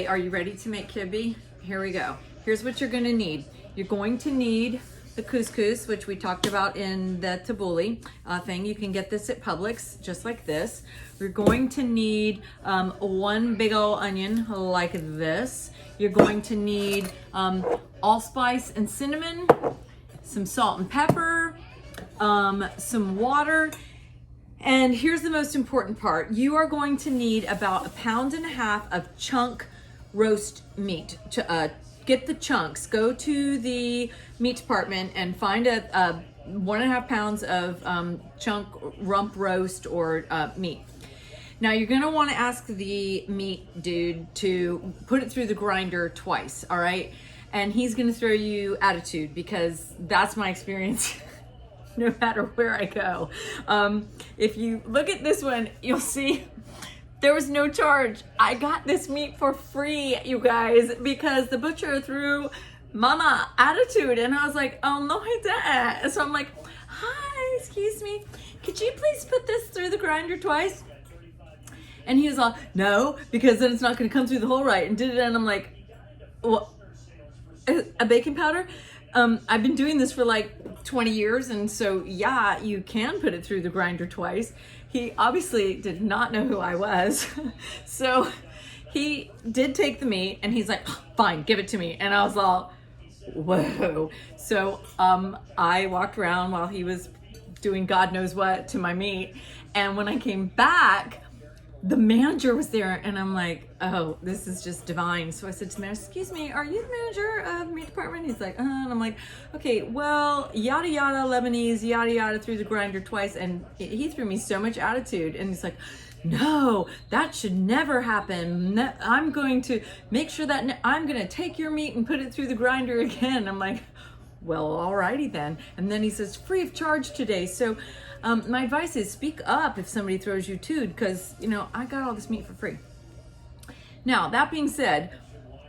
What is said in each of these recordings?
Are you ready to make kibbeh? Here we go. Here's what you're gonna need. You're going to need the couscous, which we talked about in the tabbouleh thing. You can get this at Publix, just like this. We're going to need one big old onion like this. You're going to need allspice and cinnamon, some salt and pepper, some water. And here's the most important part. You are going to need about 1.5 pounds of chunk roast meat. Get the chunks. Go to the meat department and find a 1.5 pounds of chunk rump roast or meat. Now you're gonna wanna ask the meat dude to put it through the grinder twice, all right? And he's gonna throw you attitude because that's my experience. No matter where I go. If you look at this one, you'll see there was no charge. I got this meat for free, you guys, because the butcher threw mama attitude, and I was like, oh no, I didn't. So I'm like, hi, excuse me, could you please put this through the grinder twice? And he was all, no, because then it's not gonna come through the hole right, and did it, and I'm like, what? A baking powder? I've been doing this for like 20 years, and so yeah, you can put it through the grinder twice. He obviously did not know who I was. So he did take the meat and he's like, fine, give it to me. And I was all, whoa. So I walked around while he was doing God knows what to my meat. And when I came back, the manager was there, and I'm like, oh, this is just divine. So I said to the manager, excuse me, are you the manager of the meat department? He's like, and I'm like, okay, well, yada yada Lebanese, yada yada, through the grinder twice. And he threw me so much attitude, and he's like, no, that should never happen. I'm going to make sure that I'm going to take your meat and put it through the grinder again. I'm like, well, alrighty then. And then he says, free of charge today. So my advice is speak up if somebody throws you too, because, you know, I got all this meat for free. Now, that being said,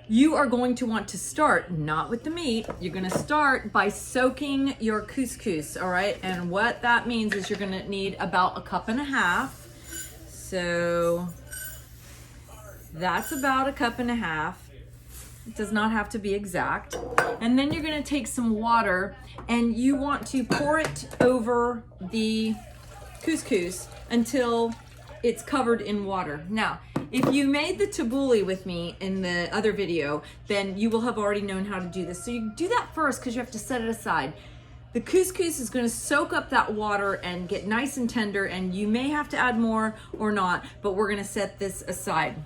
you are going to want to start not with the meat. You're going to start by soaking your couscous, all right? And what that means is you're going to need about 1.5 cups. So that's about 1.5 cups. It does not have to be exact. And then you're gonna take some water and you want to pour it over the couscous until it's covered in water. Now, if you made the tabbouleh with me in the other video, then you will have already known how to do this. So you do that first because you have to set it aside. The couscous is gonna soak up that water and get nice and tender, and you may have to add more or not, but we're gonna set this aside.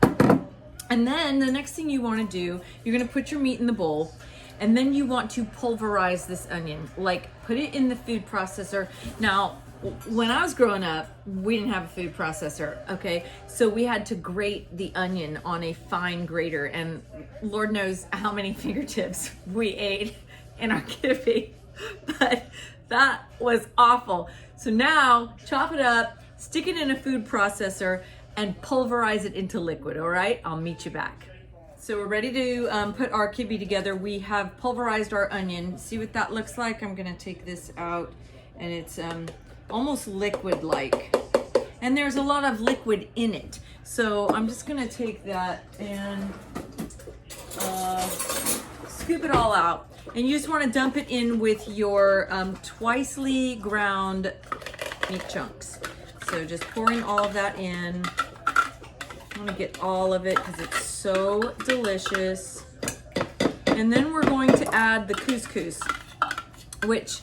And then the next thing you want to do, you're going to put your meat in the bowl, and then you want to pulverize this onion, like put it in the food processor. Now, when I was growing up, we didn't have a food processor, okay? So we had to grate the onion on a fine grater, and Lord knows how many fingertips we ate in our kibbeh, but that was awful. So now, chop it up, stick it in a food processor, and pulverize it into liquid, all right? I'll meet you back. So we're ready to put our kibbeh together. We have pulverized our onion. See what that looks like? I'm gonna take this out, and it's almost liquid-like. And there's a lot of liquid in it. So I'm just gonna take that and scoop it all out. And you just wanna dump it in with your twicely ground meat chunks. So just pouring all of that in. I want to get all of it because it's so delicious. And then we're going to add the couscous, which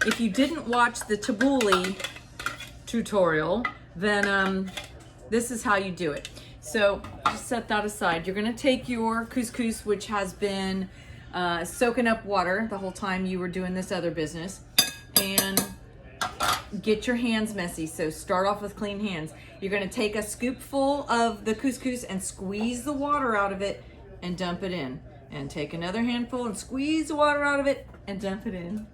if you didn't watch the tabbouleh tutorial, then this is how you do it. So just set that aside. You're going to take your couscous, which has been soaking up water the whole time you were doing this other business, and get your hands messy. So start off with clean hands. You're going to take a scoopful of the couscous and squeeze the water out of it and dump it in. And take another handful and squeeze the water out of it and dump it in.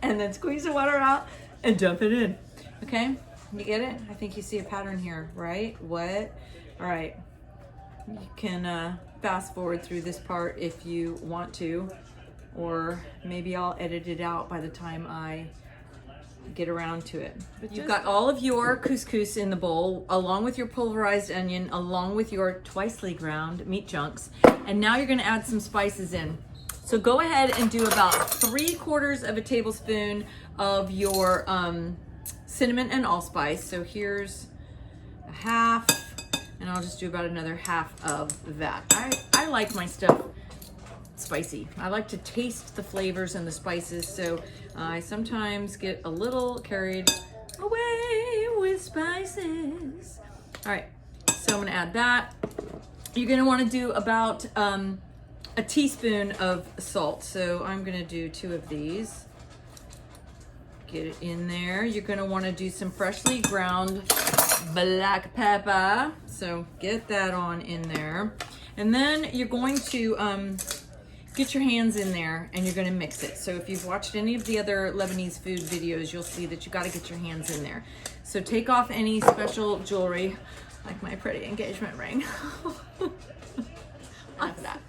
And then squeeze the water out and dump it in. Okay? You get it? I think you see a pattern here, right? What? All right. You can fast forward through this part if you want to, or maybe I'll edit it out by the time I get around to it. But you've got all of your couscous in the bowl, along with your pulverized onion, along with your twicely ground meat chunks. And now you're gonna add some spices in. So go ahead and do about 3/4 of a tablespoon of your cinnamon and allspice. So here's a half, and I'll just do about another half of that. I like my stuff spicy. I like to taste the flavors and the spices, so I sometimes get a little carried away with spices. All right, so I'm gonna add that. You're gonna wanna do about a teaspoon of salt. So I'm gonna do 2 of these. Get it in there. You're gonna wanna do some freshly ground black pepper. So get that on in there. And then you're going to get your hands in there and you're gonna mix it. So if you've watched any of the other Lebanese food videos, you'll see that you gotta get your hands in there. So take off any special jewelry, like my pretty engagement ring. Like that.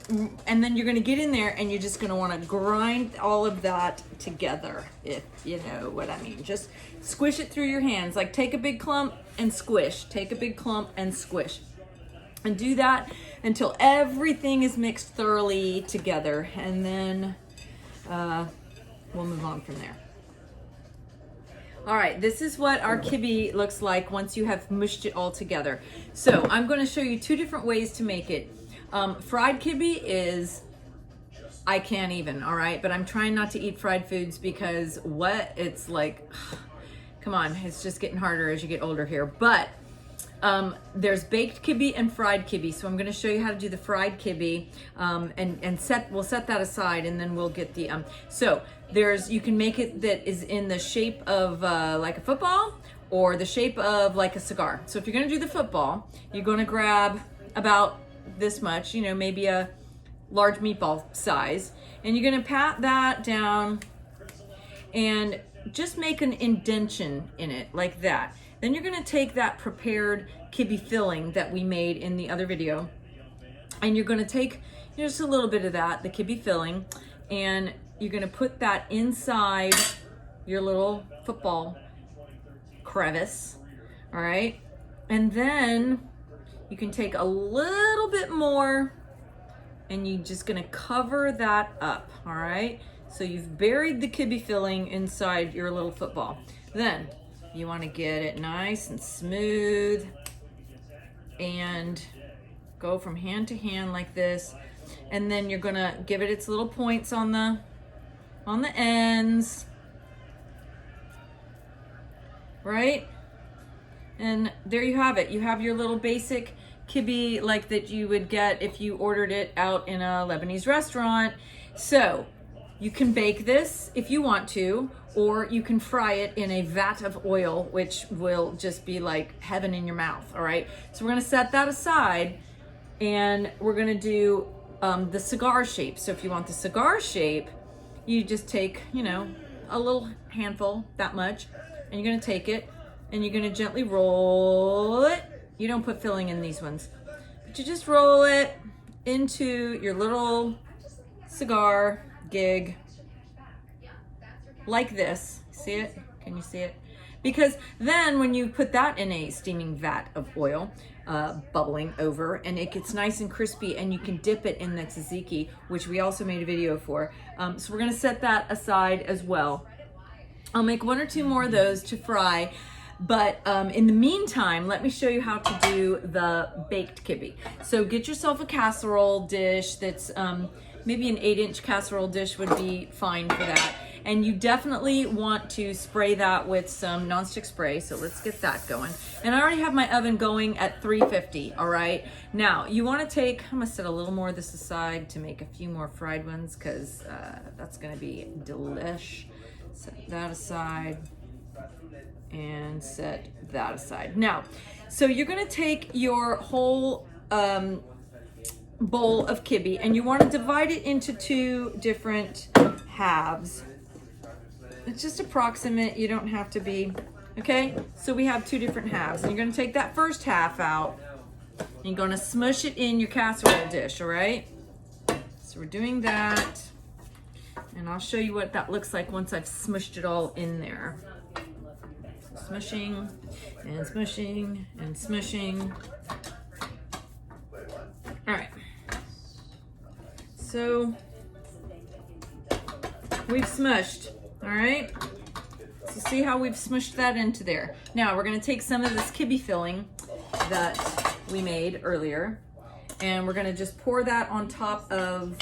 And then you're gonna get in there and you're just gonna wanna grind all of that together, if you know what I mean. Just squish it through your hands. Like take a big clump and squish, take a big clump and squish. And do that until everything is mixed thoroughly together. And then we'll move on from there. All right, this is what our kibbeh looks like once you have mushed it all together. So I'm gonna show you 2 different ways to make it. Fried kibbeh is, I can't even, all right? But I'm trying not to eat fried foods because it's like, come on, it's just getting harder as you get older here. But there's baked kibbeh and fried kibbeh. So I'm gonna show you how to do the fried kibbeh we'll set that aside and then we'll get the, so you can make it that is in the shape of like a football or the shape of like a cigar. So if you're gonna do the football, you're gonna grab about this much, you know, maybe a large meatball size, and you're gonna pat that down and just make an indentation in it like that. Then you're gonna take that prepared kibbeh filling that we made in the other video, and you're gonna take just a little bit of that, the kibbeh filling, and you're gonna put that inside your little football crevice, all right? And then you can take a little bit more and you're just gonna cover that up, all right? So you've buried the kibbeh filling inside your little football. Then you wanna get it nice and smooth and go from hand to hand like this. And then you're gonna give it its little points on the ends, right? And there you have it. You have your little basic kibbeh like that you would get if you ordered it out in a Lebanese restaurant. So you can bake this if you want to, or you can fry it in a vat of oil, which will just be like heaven in your mouth, all right? So we're gonna set that aside and we're gonna do the cigar shape. So if you want the cigar shape, you just take, you know, a little handful, that much, and you're gonna take it and you're gonna gently roll it. You don't put filling in these ones, but you just roll it into your little cigar gig like this. See it? Can you see it? Because then when you put that in a steaming vat of oil, bubbling over, and it gets nice and crispy, and you can dip it in the tzatziki, which we also made a video for. So we're gonna set that aside as well. I'll make 1 or 2 more of those to fry. But in the meantime, let me show you how to do the baked kibbeh. So get yourself a casserole dish that's maybe an 8-inch casserole dish would be fine for that. And you definitely want to spray that with some nonstick spray. So let's get that going. And I already have my oven going at 350, all right? Now, you wanna take, I'm gonna set a little more of this aside to make a few more fried ones because that's gonna be delish. Set that aside. And set that aside. Now, so you're gonna take your whole bowl of kibbeh and you wanna divide it into 2 different halves. It's just approximate, you don't have to be, okay? So we have 2 different halves. And you're gonna take that first half out and you're gonna smush it in your casserole dish, all right? So we're doing that. And I'll show you what that looks like once I've smushed it all in there. smushing and smushing and smushing. All right. So we've smushed, all right? So see how we've smushed that into there. Now we're gonna take some of this kibbeh filling that we made earlier, and we're gonna just pour that on top of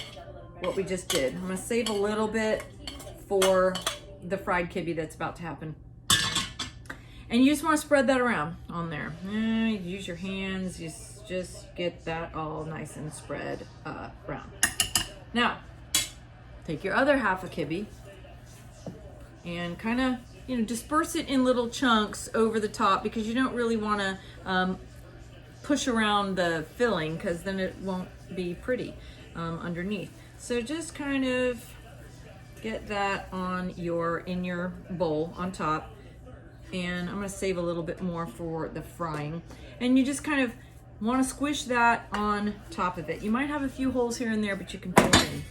what we just did. I'm gonna save a little bit for the fried kibbeh that's about to happen. And you just wanna spread that around on there. Use your hands, just get that all nice and spread around. Now, take your other half of kibbeh and kind of, you know, disperse it in little chunks over the top, because you don't really want to push around the filling, because then it won't be pretty underneath. So just kind of get that on in your bowl on top, and I'm going to save a little bit more for the frying. And you just kind of want to squish that on top of it. You might have a few holes here and there, but you can fill it in.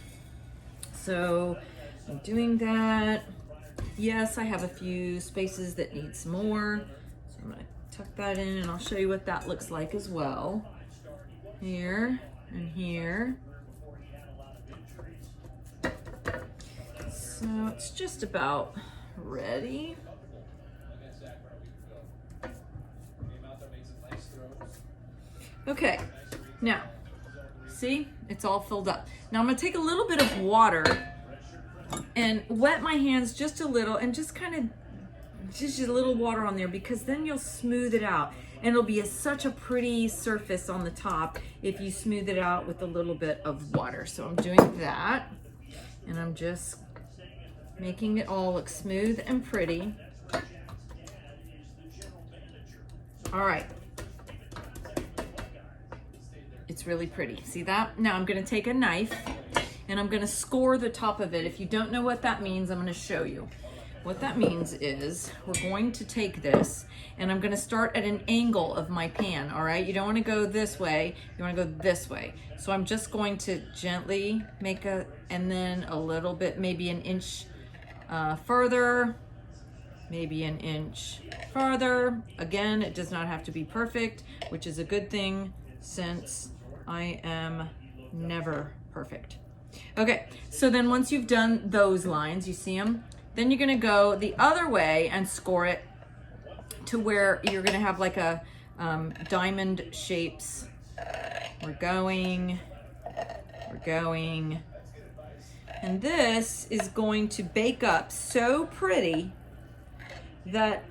So I'm doing that. Yes, I have a few spaces that need some more. So I'm gonna tuck that in, and I'll show you what that looks like as well. Here and here. So it's just about ready. Okay, now, see, it's all filled up. Now I'm gonna take a little bit of water and wet my hands just a little, and just kind of just a little water on there, because then you'll smooth it out, and it'll be such a pretty surface on the top if you smooth it out with a little bit of water. So I'm doing that, and I'm just making it all look smooth and pretty. All right. It's really pretty. See that? Now I'm going to take a knife and I'm going to score the top of it. If you don't know what that means, I'm going to show you. What that means is we're going to take this, and I'm going to start at an angle of my pan, all right? You don't want to go this way. You want to go this way. So I'm just going to gently make and then a little bit, maybe an inch further, maybe an inch farther. Again, it does not have to be perfect, which is a good thing, since I am never perfect. Okay, so then once you've done those lines, you see them, then you're gonna go the other way and score it to where you're gonna have like a diamond shapes. We're going, and this is going to bake up so pretty that,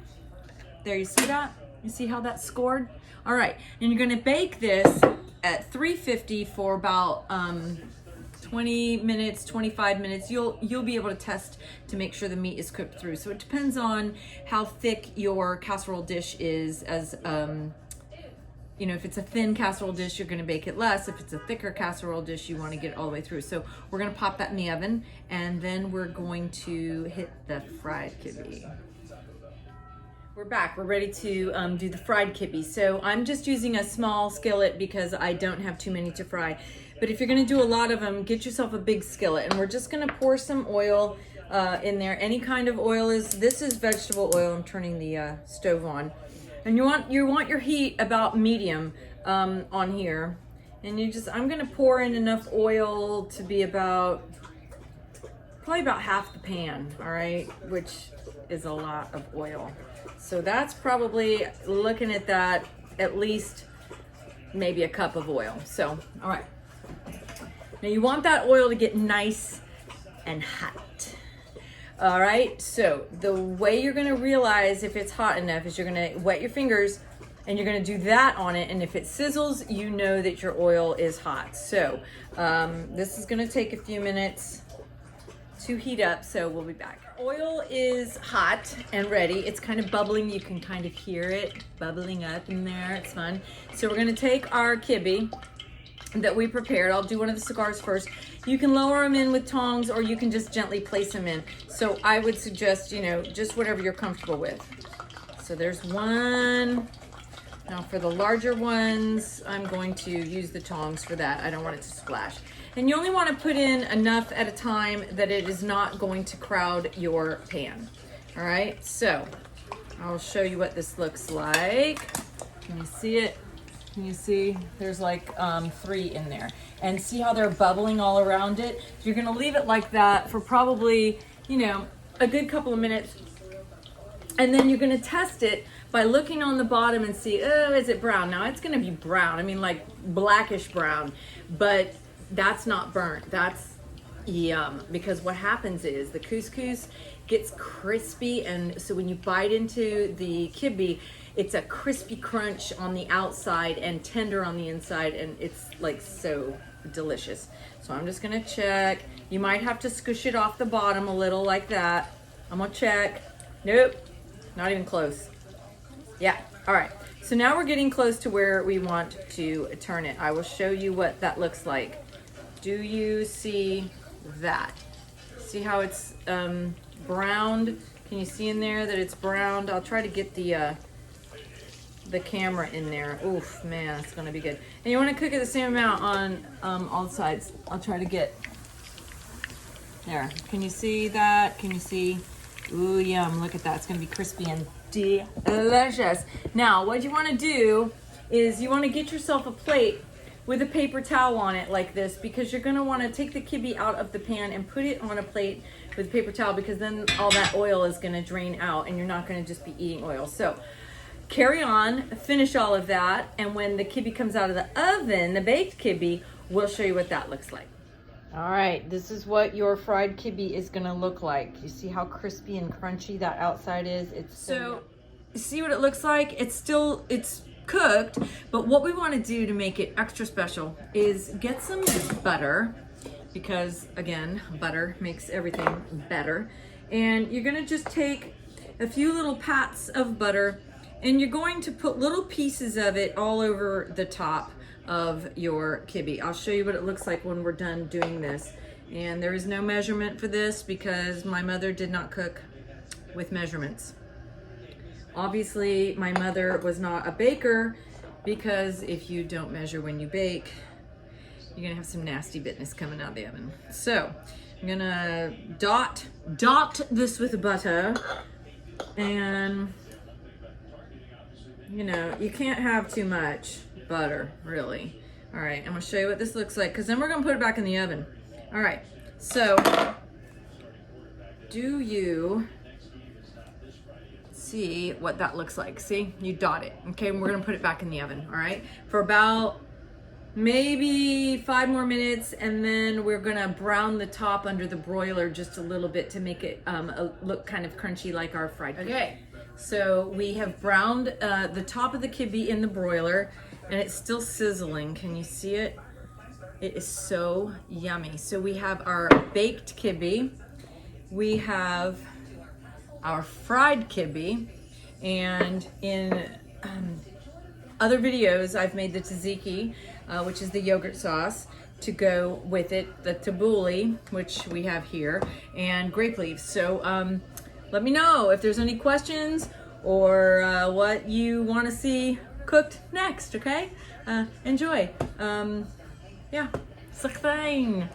there, you see that? You see how that's scored? All right, and you're gonna bake this at 350 for about 20 minutes, 25 minutes. You'll be able to test to make sure the meat is cooked through. So it depends on how thick your casserole dish is. As you know, if it's a thin casserole dish, you're gonna bake it less. If it's a thicker casserole dish, you wanna get it all the way through. So we're gonna pop that in the oven, and then we're going to hit the fried kibbeh. We're back. We're ready to do the fried kibbeh. So I'm just using a small skillet because I don't have too many to fry. But if you're going to do a lot of them, get yourself a big skillet. And we're just going to pour some oil in there. Any kind of oil this is vegetable oil. I'm turning the stove on. And you want your heat about medium on here. And I'm going to pour in enough oil to be probably about half the pan, all right, which is a lot of oil. So that's probably, looking at that, at least maybe a cup of oil. So, all right. Now you want that oil to get nice and hot. All right, so the way you're gonna realize if it's hot enough is you're gonna wet your fingers and you're gonna do that on it, and if it sizzles, you know that your oil is hot. So this is gonna take a few minutes to heat up, so we'll be back. Oil is hot and ready. It's kind of bubbling. You can kind of hear it bubbling up in there. It's fun. So we're gonna take our kibbeh that we prepared. I'll do one of the cigars first. You can lower them in with tongs, or you can just gently place them in. So I would suggest, just whatever you're comfortable with. So there's one. Now for the larger ones, I'm going to use the tongs for that. I don't want it to splash. And you only want to put in enough at a time that it is not going to crowd your pan. All right, so I'll show you what this looks like. Can you see it? Can you see? There's like 3 in there. And see how they're bubbling all around it? So you're gonna leave it like that for probably, you know, a good couple of minutes. And then you're gonna test it by looking on the bottom and see, oh, is it brown? Now it's gonna be brown. I mean, like blackish brown, but that's not burnt. That's yum. Because what happens is the couscous gets crispy, and so when you bite into the kibbeh, it's a crispy crunch on the outside and tender on the inside, and it's like so delicious. So I'm just gonna check. You might have to squish it off the bottom a little like that. I'm gonna check. Nope, not even close. Yeah, all right. So now we're getting close to where we want to turn it. I will show you what that looks like. Do you see that? See how it's browned? Can you see in there that it's browned? I'll try to get the camera in there. Oof, man, it's gonna be good. And you want to cook it the same amount on all sides. I'll try to get there. Can you see that? Can you see? Ooh, yum! Look at that. It's gonna be crispy and delicious. Now, what you want to do is you want to get yourself a plate with a paper towel on it like this, because you're going to want to take the kibbeh out of the pan and put it on a plate with a paper towel, because then all that oil is going to drain out and you're not going to just be eating oil. So carry on, finish all of that, and when the kibbeh comes out of the oven, the baked kibbeh, we'll show you what that looks like. All right, this is what your fried kibbeh is going to look like. You see how crispy and crunchy that outside is? It's so see what it looks like? It's cooked, but what we want to do to make it extra special is get some butter, because again, butter makes everything better. And you're going to just take a few little pats of butter, and you're going to put little pieces of it all over the top of your kibbeh. I'll show you what it looks like when we're done doing this. And there is no measurement for this because my mother did not cook with measurements. Obviously, my mother was not a baker, because if you don't measure when you bake, you're gonna have some nasty business coming out of the oven. So I'm gonna dot this with butter, and you know, you can't have too much butter, really. All right, I'm gonna show you what this looks like, because then we're gonna put it back in the oven. All right, so do you see what that looks like? See, you dot it. Okay, and we're gonna put it back in the oven. All right, for about maybe 5 more minutes, and then we're gonna brown the top under the broiler just a little bit to make it look kind of crunchy like our fried kibbeh. Okay, so we have browned the top of the kibbeh in the broiler, and it's still sizzling. Can you see it? It is so yummy. So we have our baked kibbeh, we have our fried kibbeh, and in other videos I've made the tzatziki, which is the yogurt sauce, to go with it, the tabbouleh, which we have here, and grape leaves. So let me know if there's any questions or what you want to see cooked next, okay? Enjoy. Yeah, sakhein.